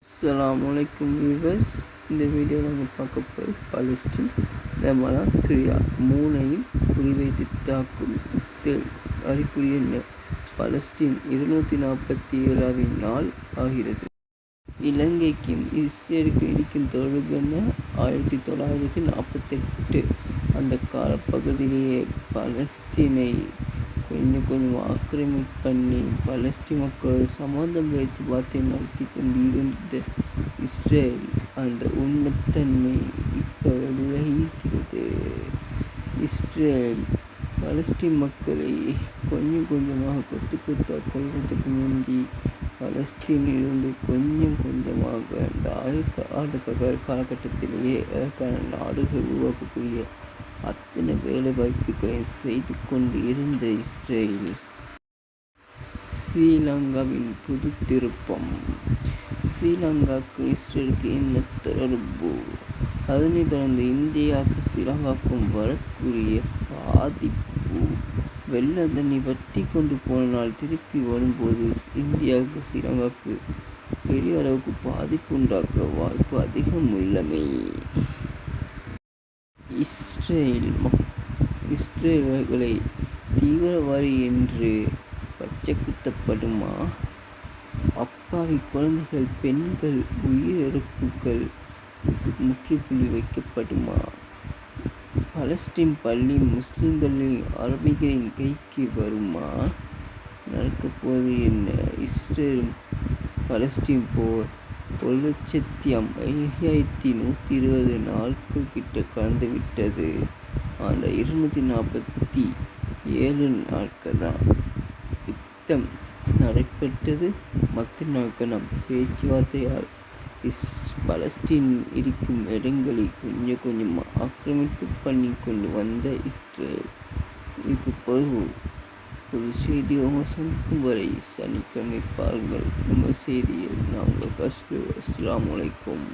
அஸ்ஸலாமுஅலைக்கும் viewers. இந்த வீடியோவில் நம்ம பார்க்க போய் பாலஸ்தீன், லெபனான், சிரியா மூணையும் குறிவைத்து தாக்கும் இஸ்ரேல். அறிகுறி என்ன? பாலஸ்தீன் 247வது நாள் ஆகிறது. இலங்கைக்கும் இஸ்ரேலுக்கும் இருக்கும் தொடர்பு என்ன? 1948 அந்த காலப்பகுதியிலேயே பாலஸ்தீனை கொஞ்சம் ஆக்கிரமிப்பு பண்ணி பாலஸ்தீன் மக்களோட சமாதான பேச்சுவார்த்தை நடத்தி கொண்டிருந்த இஸ்ரேல் அந்த உண்மைத்தன்மை இப்போ வெளியாகிறது. இஸ்ரேல் பாலஸ்தீன் மக்களை கொஞ்சமாக கொத்தாக கொள்வதற்கு முந்தி பாலஸ்தீனிலிருந்து கொஞ்சமாக அந்த காலகட்டத்திலேயே அதற்கான நாடுகள் உருவாக்கக்கூடிய அத்தனை வேலைவாய்ப்புகளை செய்து கொண்டு இருந்த இஸ்ரேல் ஸ்ரீலங்காவின் புது திருப்பம். ஸ்ரீலங்காவுக்கு இஸ்ரேலுக்கு என்ன தொடர்பு? அதனைத் தொடர்ந்து இந்தியாவுக்கு ஸ்ரீலங்காவுக்கும் வரக்கூடிய பாதிப்பு. வெள்ள தண்ணி வட்டி கொண்டு போனால் திருப்பி வரும்போது இந்தியாவுக்கு ஸ்ரீலங்காவுக்கு பெரிய அளவுக்கு பாதிப்பு உண்டாக்க வாய்ப்பு அதிகம் உள்ளமை. இஸ்ரேலர்களை தீவிரவாதி என்று பச்சை குத்தப்படுமா? அப்பாவி குழந்தைகள், பெண்கள் உயிரிழப்புகள் முற்றுப்புள்ளி வைக்கப்படுமா? பாலஸ்தீன் பள்ளி முஸ்லிம்களின் அரபிகளின் கைக்கு வருமா? நடக்கப்போது என்ன? இஸ்ரேல் பாலஸ்தீன் போர் 1,05,120 நாட்கள் கிட்ட கடந்துவிட்டது. ஆனால் 247 நாட்கள் தான் யுத்தம் நடைபெற்றது. மற்ற நாட்கள் பேச்சுவார்த்தையால் பாலஸ்தீன் இருக்கும் இடங்களை கொஞ்சமாக ஆக்கிரமிப்பு பண்ணி கொண்டு வந்த இஸ்ரேல் இதுக்கு பொது செய்தியாக சந்திக்கும் வரை சனிக்கிழமை பாருங்கள் நம்ம செய்தியில். நாங்கள் அஸ்ஸலாமு அலைக்கும்.